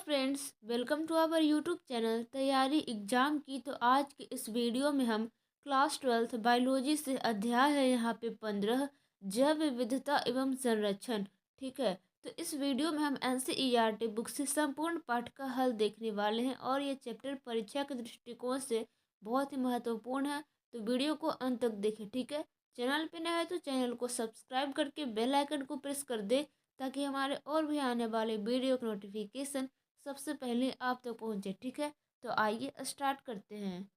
Friends, welcome to our YouTube channel तैयारी exam की। तो आज के इस वीडियो में हम क्लास 12th बायोलॉजी से अध्याय है यहाँ पे 15 जैव विविधता एवं संरक्षण। ठीक है, तो इस वीडियो में हम एनसीईआरटी बुक से संपूर्ण पाठ का हल देखने वाले हैं और ये चैप्टर परीक्षा के दृष्टिकोण से बहुत ही महत्वपूर्ण है। तो वीडियो को अंत तक देखें। ठीक है, चैनल पे नया है तो चैनल को सब्सक्राइब करके बेल आइकन को प्रेस कर दे ताकि हमारे और भी आने वाले वीडियो का नोटिफिकेशन सबसे पहले आप तक पहुंचे। ठीक है, तो आइए स्टार्ट करते हैं।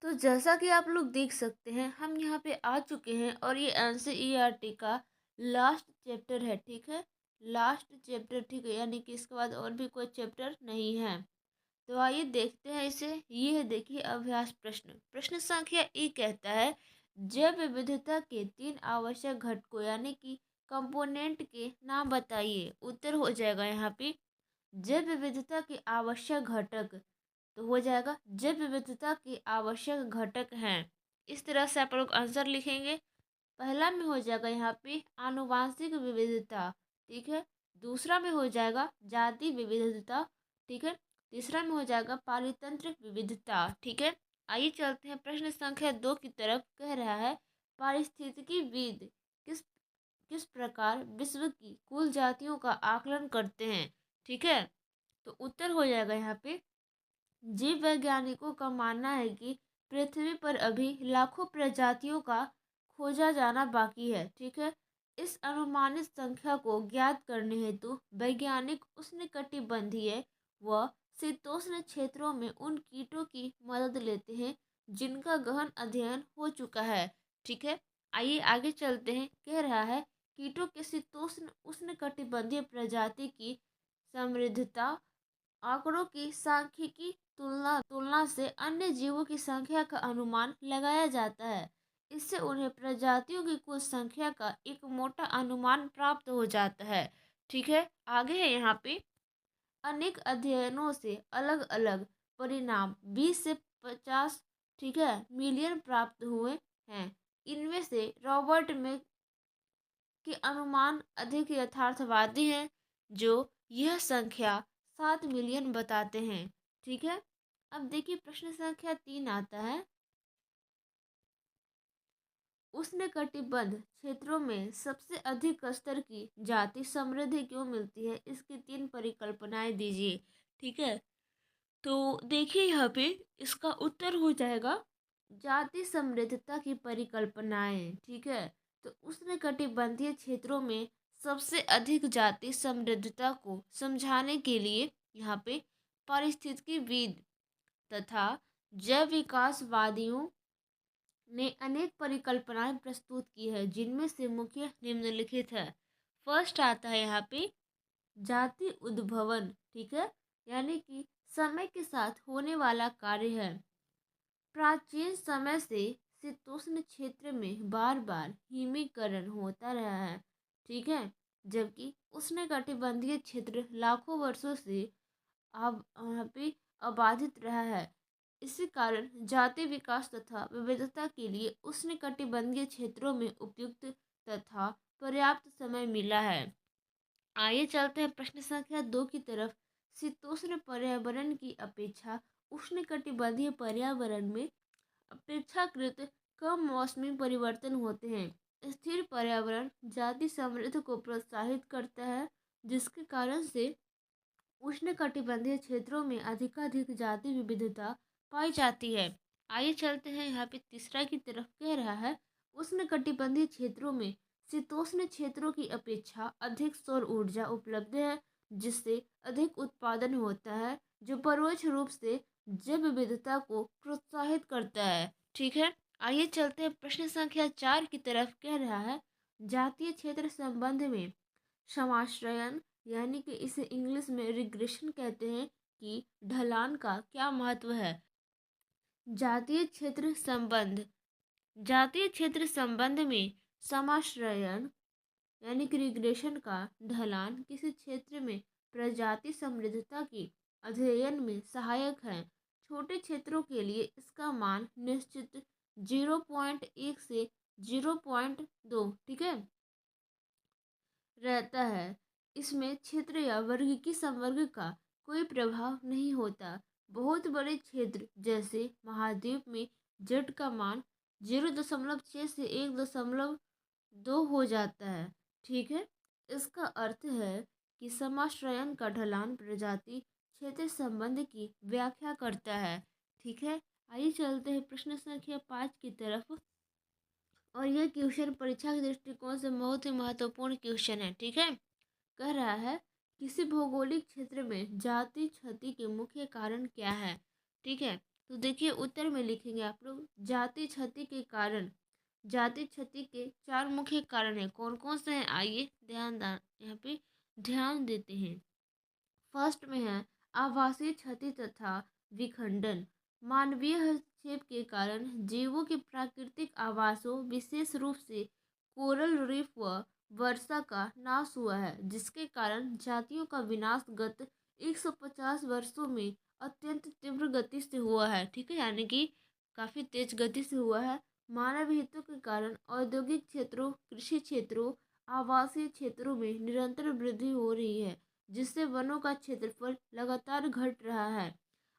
तो जैसा कि आप लोग देख सकते हैं, हम यहाँ पे आ चुके हैं और ये एनसीईआरटी का लास्ट चैप्टर है। ठीक है, लास्ट चैप्टर। ठीक है, यानी कि इसके बाद और भी कोई चैप्टर नहीं है। तो आइए देखते हैं इसे। ये है, देखिए, अभ्यास प्रश्न। प्रश्न संख्या ए कहता है, जैव विविधता के 3 आवश्यक घटकों यानी कि कंपोनेंट के नाम बताइए। उत्तर हो जाएगा यहाँ पे जैव विविधता के आवश्यक घटक। तो हो जाएगा जैव विविधता के आवश्यक घटक हैं। इस तरह से आप लोग आंसर लिखेंगे। पहला में हो जाएगा यहाँ पे आनुवांशिक विविधता। ठीक है, दूसरा में हो जाएगा जाति विविधता। ठीक है, तीसरा में हो जाएगा पारितंत्र विविधता। ठीक है, आइए चलते हैं प्रश्न संख्या 2 की तरफ। कह रहा है, पारिस्थितिकीविद किस किस प्रकार विश्व की कुल जातियों का आकलन करते हैं। ठीक है, तो उत्तर हो जाएगा यहाँ पे जीव वैज्ञानिकों का मानना है कि पृथ्वी पर अभी लाखों प्रजातियों का खोजा जाना बाकी है। ठीक है, इस अनुमानित संख्या को ज्ञात करने हेतु वैज्ञानिक उष्णकटिबंधीय व शीतोष्ण क्षेत्रों में उन कीटों की मदद लेते हैं जिनका गहन अध्ययन हो चुका है। ठीक है, आइए आगे चलते हैं। कह रहा है, कीटों के शीतोष्ण उष्णकटिबंधीय प्रजाति की समृद्धता आंकड़ों की सांख्यिकी तुलना तुलना से अन्य जीवों की संख्या का अनुमान लगाया जाता है। इससे उन्हें प्रजातियों की कुल संख्या का एक मोटा अनुमान प्राप्त हो जाता है। ठीक है, आगे है यहाँ पे, अनेक अध्ययनों से अलग अलग परिणाम 20 से 50, ठीक है, मिलियन प्राप्त हुए हैं। इनमें से रॉबर्ट में के अनुमान अधिक यथार्थवादी हैं, जो यह संख्या 7 मिलियन बताते हैं। ठीक है, अब देखिए प्रश्न संख्या 3 आता है, उष्णकटिबंध क्षेत्रों में सबसे अधिक स्तर की जाति समृद्धि क्यों मिलती है? इसकी 3 परिकल्पनाएं दीजिए। ठीक है, तो देखिए यहाँ पे इसका उत्तर हो जाएगा जाति समृद्धता की परिकल्पनाएं। ठीक है, तो उष्णकटिबंधीय क्षेत्रों में सबसे अधिक जाति समृद्धता को समझाने के लिए यहाँ पे पारिस्थितिकीविद तथा जैव विकासवादियों ने अनेक परिकल्पनाएं प्रस्तुत की है, जिनमें से मुख्य निम्नलिखित है। फर्स्ट आता है यहाँ पे जाति उद्भवन। ठीक है, यानी कि समय के साथ होने वाला कार्य है। प्राचीन समय से शीतोष्ण क्षेत्र में बार बार हिमीकरण होता रहा है। ठीक है, जबकि उष्णकटिबंधीय क्षेत्र लाखों वर्षों से अब यहाँ पे अबाधित रहा है। इसी कारण जाति विकास तथा विविधता के लिए उष्णकटिबंधीय क्षेत्रों में उपयुक्त तथा पर्याप्त समय मिला है। आइए चलते हैं प्रश्न संख्या 2 की तरफ। शीतोष्ण पर्यावरण की अपेक्षा उष्णकटिबंधीय पर्यावरण में अपेक्षाकृत कम मौसमी परिवर्तन होते हैं। स्थिर पर्यावरण जाति समृद्धि को प्रोत्साहित करता है, जिसके कारण से उष्णकटिबंधीय क्षेत्रों में अधिकाधिक जाति विविधता पाई जाती है। आइए चलते हैं यहाँ पे तीसरा की तरफ। कह रहा है, उष्णकटिबंधीय क्षेत्रों में शीतोष्ण क्षेत्रों की अपेक्षा अधिक सौर ऊर्जा उपलब्ध है, जिससे अधिक उत्पादन होता है, जो परोक्ष रूप से जैव विविधता को प्रोत्साहित करता है। ठीक है, आइए चलते हैं प्रश्न संख्या 4 की तरफ। कह रहा है, जातीय क्षेत्र संबंध में समाश्रयन यानी कि इसे इंग्लिश में रिग्रेशन कहते हैं कि ढलान का क्या महत्व है? जातीय क्षेत्र संबंध जातीय क्षेत्र संबंध में समाश्रयन यानी कि रिग्रेशन का ढलान किसी क्षेत्र में प्रजाति समृद्धता की अध्ययन में सहायक है। छोटे क्षेत्रों के लिए इसका मान निश्चित 0.1 से 0.2, ठीक है, रहता है। इसमें क्षेत्र या वर्ग की संवर्ग का कोई प्रभाव नहीं होता। बहुत बड़े क्षेत्र जैसे महाद्वीप में जेड का मान 0.6 से 1.2 हो जाता है। ठीक है, इसका अर्थ है कि समाश्रयन का ढलान प्रजाति क्षेत्र संबंध की व्याख्या करता है। ठीक है, आइए चलते हैं प्रश्न संख्या 5 की तरफ। और यह क्वेश्चन परीक्षा के दृष्टिकोण से बहुत ही महत्वपूर्ण क्वेश्चन है। ठीक है, कह रहा है किसी भौगोलिक क्षेत्र में जाति क्षति के मुख्य कारण क्या है। ठीक है, तो देखिए उत्तर में लिखेंगे आप लोग जाति क्षति के कारण। जाति क्षति के 4 मुख्य कारण हैं। कौन कौन से हैं, आइए यहाँ पे ध्यान देते हैं। फर्स्ट में है आवासीय क्षति तथा विखंडन। मानवीय हस्तक्षेप के कारण जीवों के प्राकृतिक आवासों विशेष रूप से कोरल रीफ व वर्षा का नाश हुआ है, जिसके कारण जातियों का विनाश गत 150 वर्षों में अत्यंत तीव्र गति से हुआ है। ठीक है, यानी कि काफ़ी तेज गति से हुआ है। मानव हितों के कारण औद्योगिक क्षेत्रों, कृषि क्षेत्रों, आवासीय क्षेत्रों में निरंतर वृद्धि हो रही है, जिससे वनों का क्षेत्रफल लगातार घट रहा है।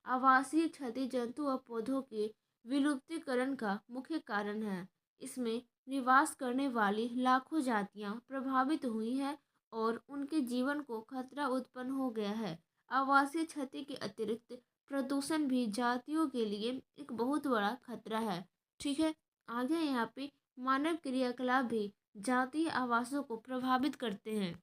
आवासीय क्षति जंतु और पौधों के विलुप्तीकरण का मुख्य कारण है। इसमें निवास करने वाली लाखों जातियां प्रभावित हुई हैं और उनके जीवन को खतरा उत्पन्न हो गया है। आवासीय क्षति के अतिरिक्त प्रदूषण भी जातियों के लिए एक बहुत बड़ा खतरा है। ठीक है, आगे यहाँ पे मानव क्रियाकलाप भी जातीय आवासों को प्रभावित करते हैं।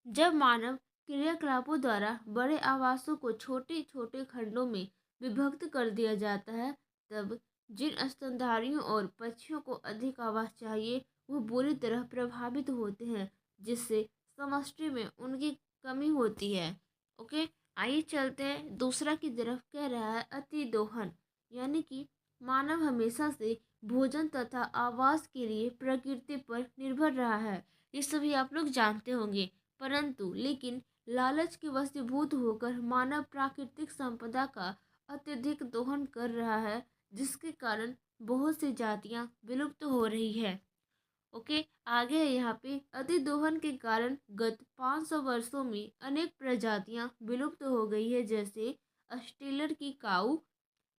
जब मानव क्रियाकलापों द्वारा बड़े आवासों को छोटे छोटे खंडों में विभक्त कर दिया जाता है, तब जिन स्तनधारियों और पक्षियों को अधिक आवास चाहिए वो बुरी तरह प्रभावित होते हैं, जिससे समष्टि में उनकी कमी होती है। ओके, आइए चलते हैं दूसरा की तरफ। कह रहा है अतिदोहन, यानी कि मानव हमेशा से भोजन तथा आवास के लिए प्रकृति पर निर्भर रहा है। ये सभी आप लोग जानते होंगे, परंतु लेकिन लालच के वशीभूत होकर मानव प्राकृतिक संपदा का अत्यधिक दोहन कर रहा है, जिसके कारण बहुत सी जातियां विलुप्त हो रही है। ओके, आगे है यहाँ पे अतिदोहन के कारण गत 500 वर्षों में अनेक प्रजातियां विलुप्त हो गई है, जैसे ऑस्ट्रेलियर की काऊ,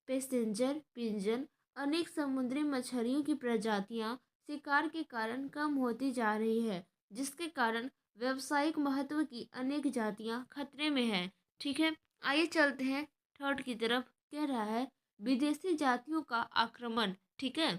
पैसेंजर पिंजन। अनेक समुद्री मछलियों की प्रजातियां शिकार के कारण कम होती जा रही है, जिसके कारण व्यावसायिक महत्व की अनेक जातियां खतरे में हैं। ठीक है, आइए चलते हैं थर्ड की तरफ। कह रहा है विदेशी जातियों का आक्रमण। ठीक है,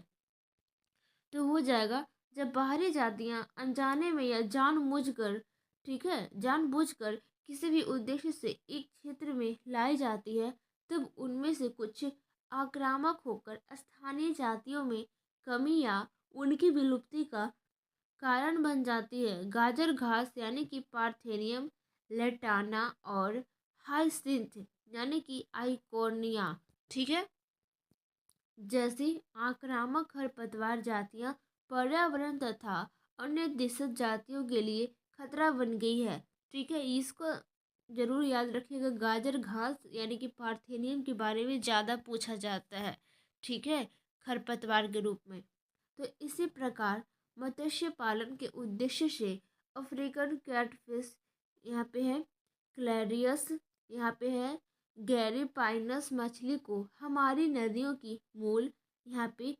तो हो जाएगा जब बाहरी जातियां अनजाने में या जानबूझकर, ठीक है, जानबूझकर किसी भी उद्देश्य से एक क्षेत्र में लाई जाती है, तब उनमें से कुछ आक्रामक होकर स्थानीय जातियों में कमी या उनकी विलुप्ति का कारण बन जाती है। गाजर घास यानी कि पार्थेनियम, लेटाना और हाइसिंथ यानी कि आइकोनिया, ठीक है, जैसी आक्रामक खरपतवार जातियां पर्यावरण तथा अन्य दिशज जातियों के लिए खतरा बन गई है। ठीक है, इसको जरूर याद रखिएगा। गाजर घास यानी कि पार्थेनियम के बारे में ज़्यादा पूछा जाता है। ठीक है, खरपतवार के रूप में। तो इसी प्रकार मत्स्य पालन के उद्देश्य से अफ्रीकन कैटफिश, यहाँ पे है क्लैरियस, यहाँ पे है गैरीपाइनस मछली को हमारी नदियों की मूल, यहाँ पे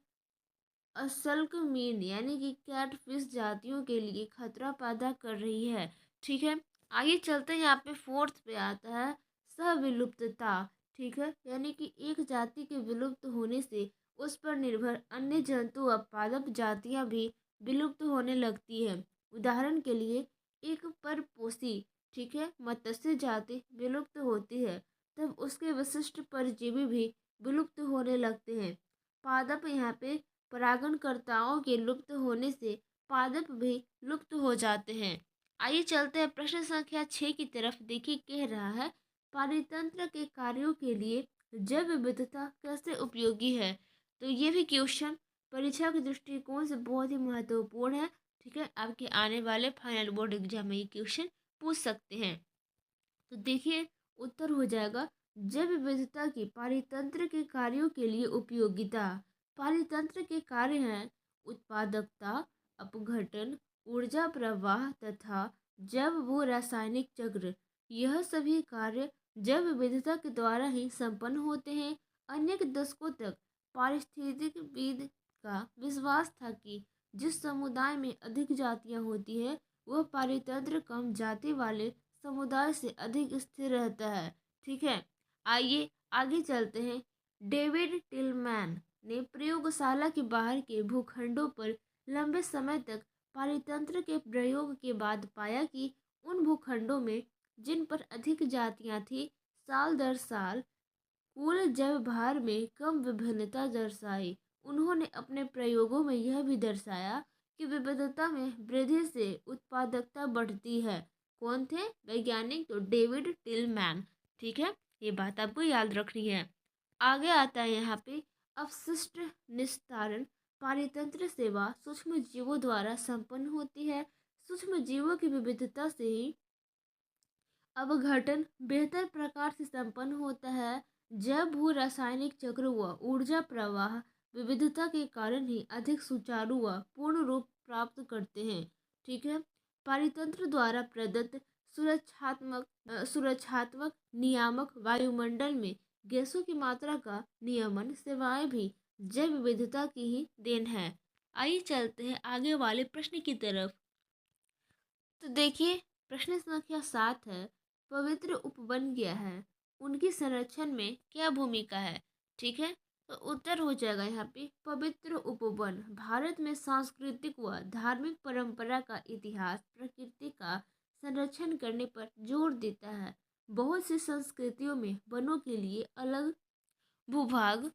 असल्क मीन यानी कि कैटफिश जातियों के लिए खतरा पैदा कर रही है। ठीक है, आइए चलते हैं यहाँ पे फोर्थ पे आता है सहविलुप्तता। ठीक है, यानी कि एक जाति के विलुप्त होने से उस पर निर्भर अन्य जंतु व पादप जातियां भी विलुप्त होने लगती है। उदाहरण के लिए एक परपोषी, ठीक है, मत्स्य जाति विलुप्त होती है, तब उसके विशिष्ट परजीवी भी विलुप्त होने लगते हैं। पादप, यहाँ पे परागणकर्ताओं के लुप्त होने से पादप भी लुप्त हो जाते हैं। आइए चलते हैं प्रश्न संख्या 6 की तरफ। देखिए, कह रहा है पारितंत्र के कार्यों के लिए जैव विविधता कैसे उपयोगी है। तो ये भी क्वेश्चन परीक्षा के दृष्टिकोण से बहुत ही महत्वपूर्ण है। ठीक है, आपके आने वाले फाइनल बोर्ड एग्जाम में ये क्वेश्चन पूछ सकते हैं। तो देखिए उत्तर हो जाएगा जैव विविधता की पारितंत्र के कार्यों के लिए उपयोगिता। पारितंत्र के कार्य हैं उत्पादकता, अपघटन, ऊर्जा प्रवाह तथा जैव भू रासायनिक चक्र, यह सभी कार्य जैव विविधता के द्वारा ही संपन्न होते हैं। अनेक दशकों तक पारिस्थितिकविद का विश्वास था कि जिस समुदाय में अधिक जातियां होती है वह पारितंत्र कम जाति वाले समुदाय से अधिक स्थिर रहता है। ठीक है, आइए आगे चलते हैं। डेविड टिलमैन ने प्रयोगशाला के बाहर के भूखंडों पर लंबे समय तक पारितंत्र के प्रयोग के बाद पाया कि उन भूखंडों में जिन पर अधिक जातियां थीं, साल दर साल कुल जैव भार में कम विभिन्नता दर्शाई। उन्होंने अपने प्रयोगों में यह भी दर्शाया कि विविधता में वृद्धि से उत्पादकता बढ़ती है। कौन थे वैज्ञानिक? तो डेविड टिलमैन। ठीक है, ये बात आपको याद रखनी है। आगे आता है यहाँ पे अपशिष्ट निस्तारण पारितंत्र सेवा सूक्ष्म जीवों द्वारा संपन्न होती है। सूक्ष्म जीवों की विविधता से ही अपघटन बेहतर प्रकार से संपन्न होता है। जैव भू रासायनिक चक्र व ऊर्जा प्रवाह विविधता के कारण ही अधिक सुचारू व पूर्ण रूप प्राप्त करते हैं। ठीक है, पारितंत्र द्वारा प्रदत्त सुरक्षात्मक नियामक वायुमंडल में गैसों की मात्रा का नियमन सेवाएं भी जैव विविधता की ही देन है। आइए चलते हैं आगे वाले प्रश्न की तरफ। तो देखिए, प्रश्न संख्या 7 है, पवित्र उपवन क्या है, उनकी संरक्षण में क्या भूमिका है? ठीक है, तो उत्तर हो जाएगा यहाँ पे पवित्र उपवन भारत में सांस्कृतिक व धार्मिक परंपरा का इतिहास प्रकृति का संरक्षण करने पर जोर देता है। बहुत सी संस्कृतियों में वनों के लिए अलग भूभाग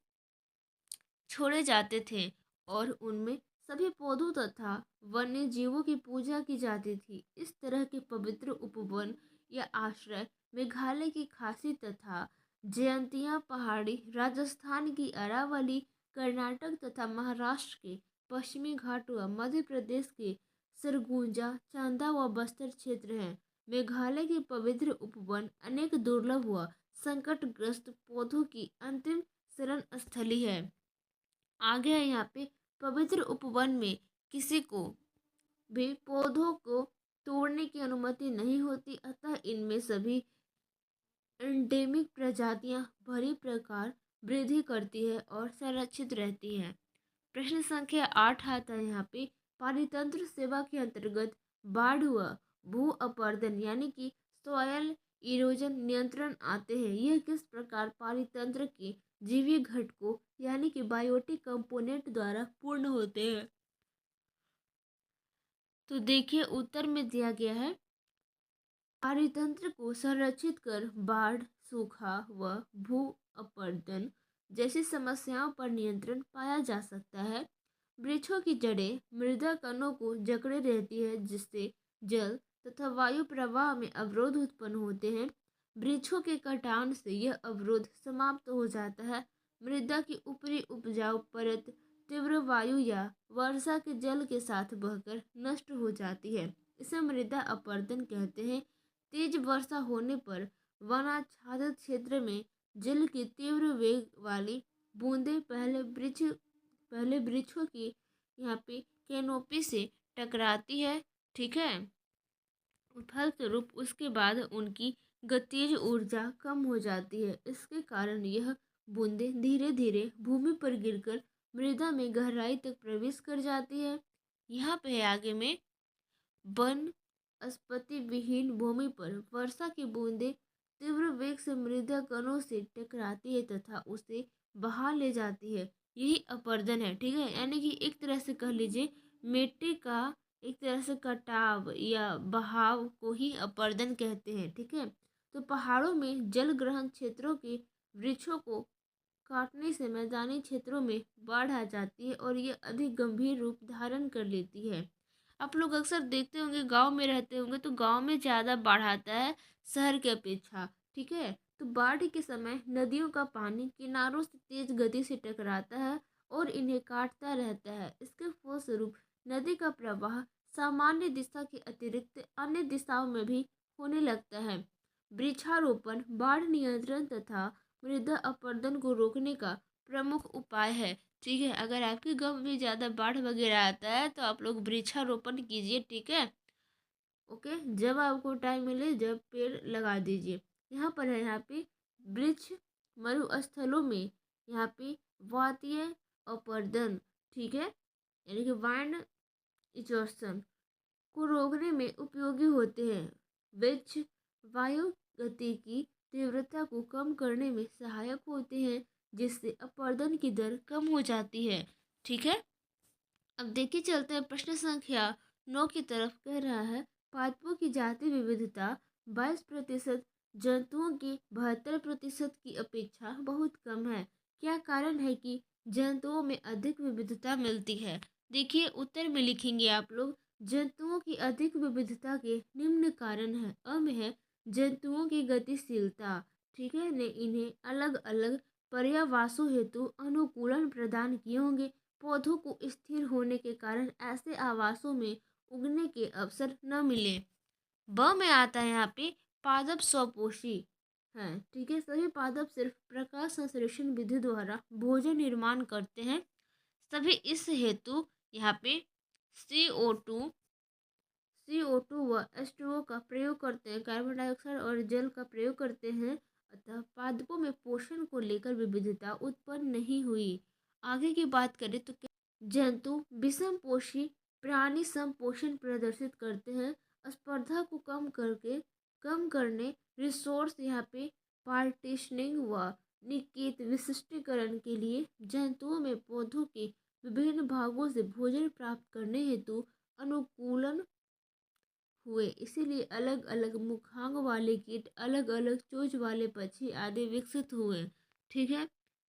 छोड़े जाते थे और उनमें सभी पौधों तथा वन्य जीवों की पूजा की जाती थी। इस तरह के पवित्र उपवन या आश्रय मेघालय की खासी तथा जयंतिया पहाड़ी, राजस्थान की अरावली, कर्नाटक तथा महाराष्ट्र के पश्चिमी घाट व मध्य प्रदेश के सरगुजा, चंदा व बस्तर क्षेत्र हैं। मेघालय के पवित्र उपवन अनेक दुर्लभ व संकटग्रस्त पौधों की अंतिम शरण स्थली है। आगे है यहाँ पे पवित्र उपवन में किसी को भी पौधों को तोड़ने की अनुमति नहीं होती, अतः इनमें सभी एंडेमिक प्रजातियां भली प्रकार वृद्धि करती है और संरक्षित रहती हैं। प्रश्न संख्या 8 आता है यहाँ पे पारितंत्र सेवा के अंतर्गत बाढ़ व भू अपरदन यानी कि सॉयल इरोजन नियंत्रण आते हैं। यह किस प्रकार पारितंत्र के जीवीय घटकों यानी कि बायोटिक कंपोनेंट द्वारा पूर्ण होते हैं? तो देखिए, उत्तर में दिया गया है पारितंत्र को संरक्षित कर बाढ़, सूखा व भू अपरदन जैसी समस्याओं पर नियंत्रण पाया जा सकता है। वृक्षों की जड़ें मृदा कणों को जकड़े रहती है, जिससे जल तथा वायु प्रवाह में अवरोध उत्पन्न होते हैं। वृक्षों के कटान से यह अवरोध समाप्त हो जाता है। मृदा की ऊपरी उपजाऊ परत तीव्र वायु या वर्षा के जल के साथ बहकर नष्ट हो जाती है। इसे मृदा अपरदन कहते हैं। तेज वर्षा होने पर वनाच्छादित क्षेत्र में जल की तीव्र वेग वाली बूंदें पहले वृक्षों की यहाँ पे कैनोपी से टकराती है। ठीक है, फलस्वरूप उसके बाद उनकी गतिज ऊर्जा कम हो जाती है। इसके कारण यह बूंदें धीरे धीरे भूमि पर गिरकर मृदा में गहराई तक प्रवेश कर जाती है। यहाँ पे आगे में वन स्पति विहीन भूमि पर वर्षा की बूंदें तीव्र वेग से मृदा कणों से टकराती है तथा उसे बहा ले जाती है। यही अपरदन है। ठीक है, यानी कि एक तरह से कह लीजिए मिट्टी का एक तरह से कटाव या बहाव को ही अपरदन कहते हैं। ठीक है, तो पहाड़ों में जल ग्रहण क्षेत्रों के वृक्षों को काटने से मैदानी क्षेत्रों में बाढ़ आ जाती है और ये अधिक गंभीर रूप धारण कर लेती है। आप लोग अक्सर देखते होंगे, गांव में रहते होंगे तो गांव में ज़्यादा बाढ़ आता है शहर के अपेक्षा। ठीक है, तो बाढ़ के समय नदियों का पानी किनारों से तेज गति से टकराता है और इन्हें काटता रहता है। इसके फलस्वरूप नदी का प्रवाह सामान्य दिशा के अतिरिक्त अन्य दिशाओं में भी होने लगता है। वृक्षारोपण बाढ़ नियंत्रण तथा मृदा अपरदन को रोकने का प्रमुख उपाय है। ठीक है, अगर आपके गांव में ज़्यादा बाढ़ वगैरह आता है तो आप लोग वृक्षारोपण कीजिए। ठीक है, ओके, जब आपको टाइम मिले जब पेड़ लगा दीजिए। यहाँ पर है, यहाँ पे वृक्ष मरुस्थलों में यहाँ पे वातीय अपर्दन, ठीक है, यानी कि वाइन इचोसन को रोकने में उपयोगी होते हैं। वृक्ष वायु गति की तीव्रता को कम करने में सहायक होते हैं, जिससे अपरदन की दर कम हो जाती है। ठीक है, अब देखिए चलते हैं प्रश्न संख्या 9 की तरफ। कह रहा है पादपों की जाति विविधता 22%, जंतुओं की 72% की अपेक्षा बहुत कम है। क्या कारण है कि जंतुओं में अधिक विविधता मिलती है? देखिए उत्तर में लिखेंगे आप लोग, जंतुओं की अधिक विविधता के निम्न कारण है। में है जंतुओं की गतिशीलता, ठीक है ने इन्हें अलग अलग पर्यावासों हेतु अनुकूलन प्रदान किए होंगे। पौधों को स्थिर होने के कारण ऐसे आवासों में उगने के अवसर न मिले। ब में आता है यहाँ पे पादप स्वपोषी हैं, ठीक है, सभी पादप सिर्फ प्रकाश संश्लेषण विधि द्वारा भोजन निर्माण करते हैं। सभी इस हेतु यहाँ पे CO2 व H2O का प्रयोग करते हैं, कार्बन डाइऑक्साइड और जल का प्रयोग करते हैं। अतः पादपों में पोषण को लेकर विविधता उत्पन्न नहीं हुई। आगे की बात करें तो जंतु विषमपोषी प्राणी समपोषण प्रदर्शित करते हैं। स्पर्धा को कम करने रिसोर्स यहाँ पे पार्टीशनिंग व निश्चित विशिष्टीकरण के लिए जंतुओं में पौधों के विभिन्न भागों से भोजन प्राप्त करने हेतु अनुकूलन हुए। इसीलिए अलग अलग मुखांग वाले कीट, अलग अलग चोंच वाले पक्षी आदि विकसित हुए। ठीक है,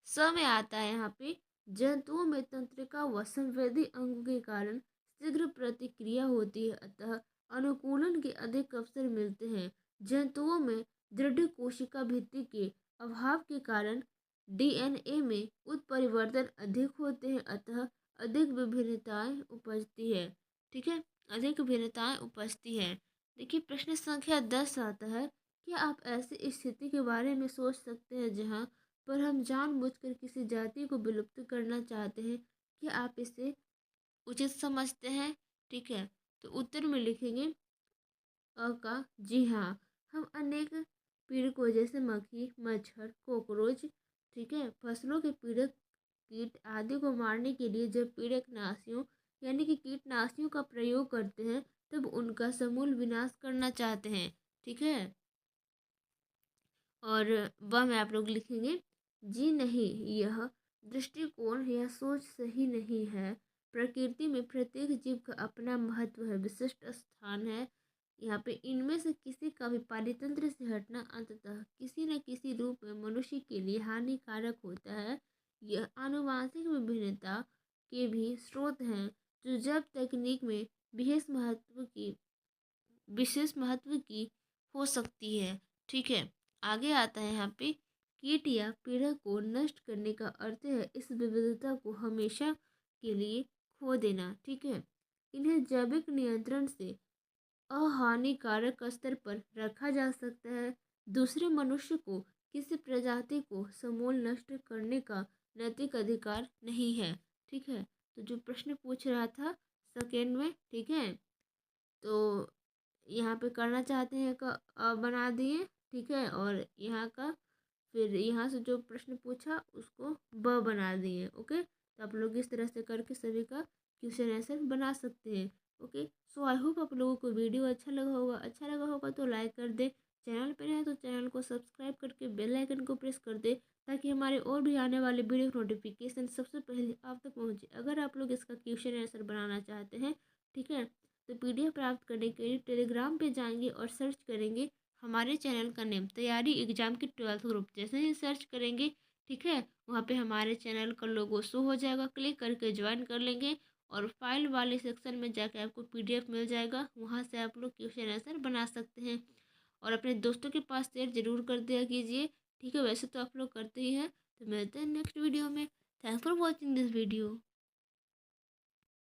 स में आता है यहाँ पे जंतुओं में तंत्रिका व संवेदी अंगों के कारण शीघ्र प्रतिक्रिया होती है, अतः अनुकूलन के अधिक अवसर मिलते हैं। जंतुओं में दृढ़ कोशिका भित्ति के अभाव के कारण DNA में उत्परिवर्तन अधिक होते हैं, अतः अधिक विभिन्नताएं उपजती है। ठीक है, अधिक भिन्नताएं उपजती है। देखिए प्रश्न संख्या 10 आता है, क्या आप ऐसी स्थिति के बारे में सोच सकते हैं जहां पर हम जानबूझकर किसी जाति को विलुप्त करना चाहते हैं? क्या आप इसे उचित समझते हैं? ठीक है, तो उत्तर में लिखेंगे का जी हाँ, हम अनेक पीड़कों जैसे मक्खी, मच्छर, कॉकरोच, ठीक है, फसलों के पीड़क कीट आदि को मारने के लिए जब पीड़कनाशियों यानी कि कीटनाशियों का प्रयोग करते हैं तब उनका समूल विनाश करना चाहते हैं। ठीक है, और वह में आप लोग लिखेंगे जी नहीं, यह दृष्टिकोण या सोच सही नहीं है। प्रकृति में प्रत्येक जीव का अपना महत्व है, विशिष्ट स्थान है। यहाँ पे इनमें से किसी का भी पारितंत्र से हटना अंततः किसी न किसी रूप में मनुष्य के लिए हानिकारक होता है। यह आनुवांशिक विभिन्नता के भी स्रोत हैं, जो जब तकनीक में विशेष महत्व की हो सकती है। ठीक है, आगे आता है यहाँ पे कीट या पीड़क को नष्ट करने का अर्थ है इस विविधता को हमेशा के लिए खो देना। ठीक है, इन्हें जैविक नियंत्रण से अहानिकारक स्तर पर रखा जा सकता है। दूसरे मनुष्य को किसी प्रजाति को समूल नष्ट करने का नैतिक अधिकार नहीं है। ठीक है, तो जो प्रश्न पूछ रहा था सेकेंड में, ठीक है, तो यहाँ पे करना चाहते हैं का बना दिए। ठीक है, और यहाँ का फिर यहाँ से जो प्रश्न पूछा उसको ब बना दिए। ओके, तो आप लोग इस तरह से करके सभी का क्वेश्चन आंसर बना सकते हैं। ओके, सो आई होप आप लोगों को वीडियो अच्छा लगा होगा तो लाइक कर दे। चैनल पर है तो चैनल को सब्सक्राइब करके बेल आइकन को प्रेस कर दे, ताकि हमारे और भी आने वाले वीडियो नोटिफिकेशन सबसे पहले आप तक पहुँचे। अगर आप लोग इसका क्वेश्चन आंसर बनाना चाहते हैं, ठीक है, तो PDF प्राप्त करने के लिए टेलीग्राम पे जाएंगे और सर्च करेंगे हमारे चैनल का नेम तैयारी एग्जाम की 12th ग्रुप। जैसे ही सर्च करेंगे, ठीक है, वहाँ पे हमारे चैनल का लोगो शो हो जाएगा, क्लिक करके ज्वाइन कर लेंगे और फाइल वाले सेक्शन में जाकर आपको PDF मिल जाएगा। वहाँ से आप लोग क्वेश्चन आंसर बना सकते हैं और अपने दोस्तों के पास शेयर जरूर कर दिया कीजिए। ठीक है, वैसे तो आप लोग करते ही हैं। तो मिलते हैं नेक्स्ट वीडियो में। Thanks for watching this video.